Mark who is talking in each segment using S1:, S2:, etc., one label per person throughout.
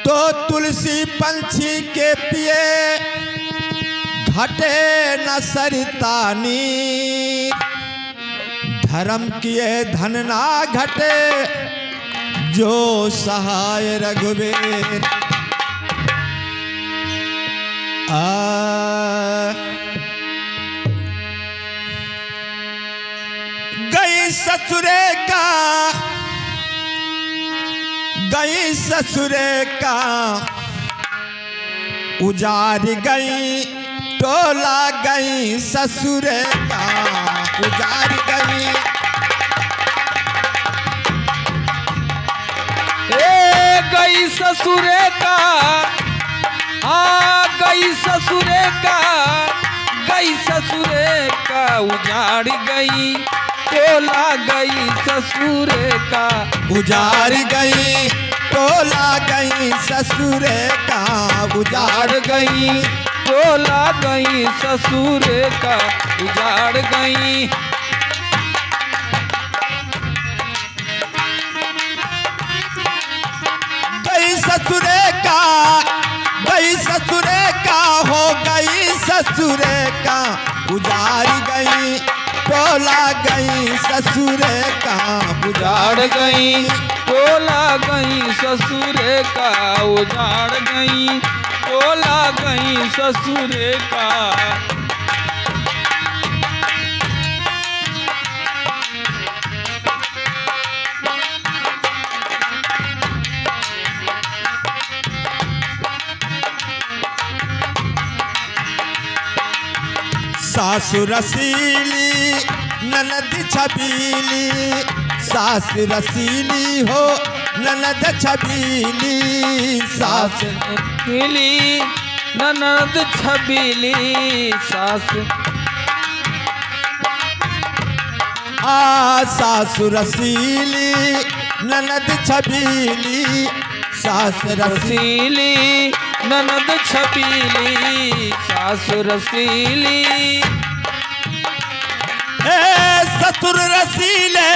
S1: तो तुलसी पंछी के पिए घटे न सरितानी, धर्म किए धन ना घटे जो सहाय रघुवीर। गई ससुरे का, गई ससुरे का, उजाड़ गई टोला गई ससुरे का, उजाड़ गई।
S2: गई ससुरे का, हाँ गई ससुरे का, गई ससुरे का, उजाड़ गई टोला गई ससुरे का,
S1: उजाड़ गई टोला गई ससुरे का, उजाड़
S2: गई टोला गई ससुरे का, उजाड़ गई।
S1: गई ससुरे का, गई ससुरे का, हो गई ससुरे का, उजाड़ गई टोला गई ससुरे का,
S2: उजाड़ गई टोला गई ससुरे का, उजाड़ गई टोला गई ससुरे का।
S1: सासु रसीली ननद छबीली, सास रसीली हो ननद छबीली, सास
S2: रसीली ननद छबीली, सास
S1: सासु रसीली ननद छबीली, सास
S2: रसीली ननद छबीली, सास रसीली।
S1: ससुर रसीले,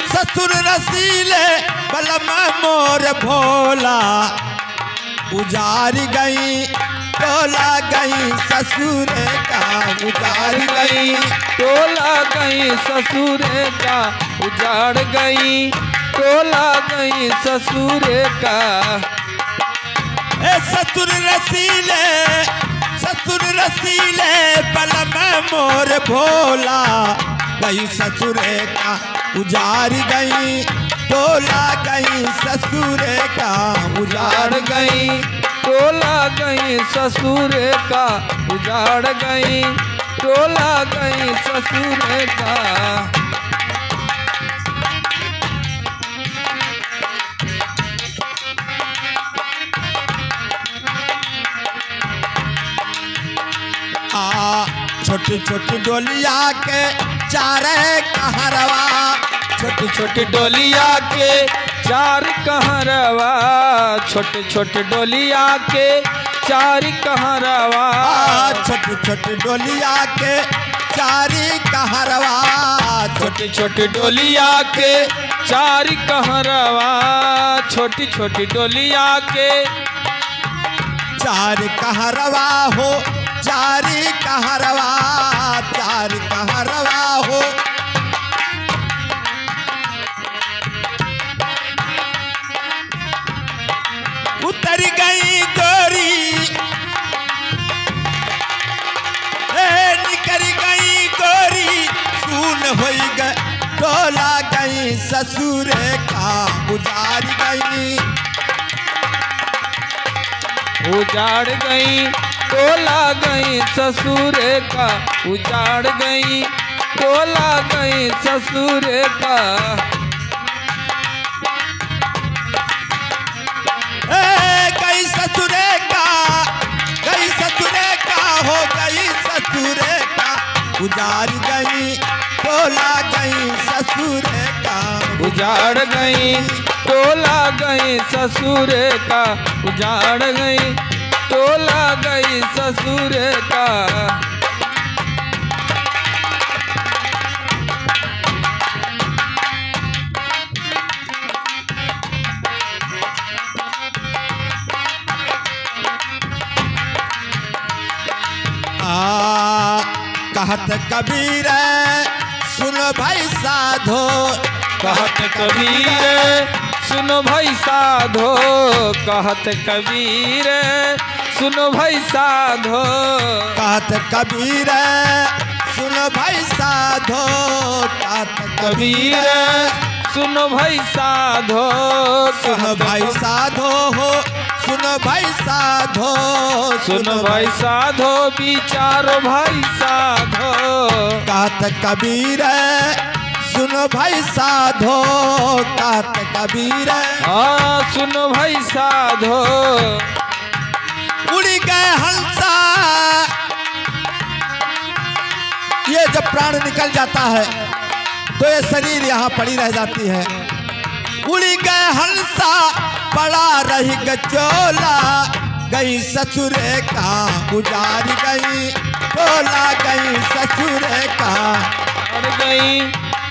S1: ससुर रसीले, बलमा मोर भोला, उजाड़ गई टोला गई ससुरे का, उजाड़ गई
S2: टोला गई ससुरे का, उजाड़ गई टोला गई ससुरे का।
S1: ससुर रसीले, ससुर रसीले, बलमा मोर भोला, गई ससुरे का, उजाड़ गई टोला गई ससुरे का,
S2: उजाड़ गई टोला गई ससुरे का, उजाड़ गई टोला गई ससुरे का।
S1: छोटी छोटी डोलिया के चारे कहरवा,
S2: छोटी छोटी डोलिया के चार कहरवा, छोटे छोटे डोलिया के चार कहरवा,
S1: छोटी छोटी डोलिया के चारी कहरवा,
S2: छोटी छोटी डोलिया के चार कहरवा, छोटी छोटी डोलिया के
S1: चार कहरवा हो, चारी कहरवा, चार कहरवा हो। उतर गई गोरी, निकर गई गोरी, सुन होई गई टोला गई ससुरे का, उजाड़ गई,
S2: उजाड़ गई टोला गई ससुरे का, उजाड़ गई टोला गई ससुरे का।
S1: गई ससुरे का, गई ससुरे का, हो गई ससुरे का, उजाड़ गई टोला गई ससुरे का,
S2: उजाड़ गई टोला गई ससुरे का, उजाड़ गई टोला गई ससुरे का।
S1: कहत कबीर सुनो भाई साधो,
S2: कहत कबीर सुनो भाई साधो, कहत कबीर सुनो भाई साधो,
S1: कहत कबीर सुनो भाई साधो, कहत
S2: कबीर सुनो भाई साधो,
S1: सुनो भाई साधो हो, सुनो भाई साधो,
S2: सुनो भाई साधो, विचारो भाई साधो,
S1: कहत कबीर सुनो भाई साधो, कहत कबीर
S2: हाँ सुनो भाई साधो।
S1: उड़ गए हंसा, ये जब प्राण निकल जाता है तो ये शरीर यहाँ पड़ी रह जाती है। उड़ गए हंसा पड़ा रही गचोला, गई ससुरे का गुजारी गई टोला, गई ससुरे का
S2: उजाड़ गई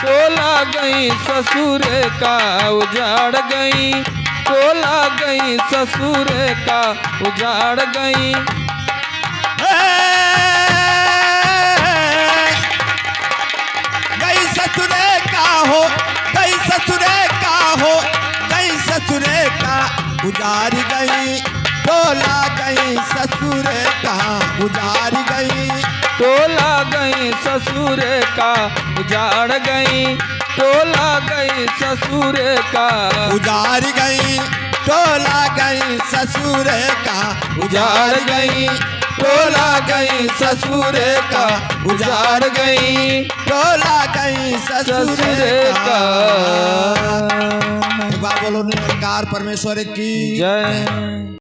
S2: टोला, गई ससुर का उजाड़ गई टोला, गई ससुर का उजाड़ गई।
S1: गई ससुरे का हो, गई ससुरे का हो, गई ससुरे का गुजारी गई टोला, गई ससुरे का गुजारी गई
S2: टोला, गई ससुर का उजाड़ गई टोला, गई ससुर का
S1: गुजारी गई टोला, गई ससुरे का
S2: उजाड़ गई टोला, गई ससुर का उजाड़ गई
S1: टोला, गई ससुरे
S2: ससुर
S1: का।
S2: का।
S1: एक बार बोलो निरंकार परमेश्वर की
S2: जय।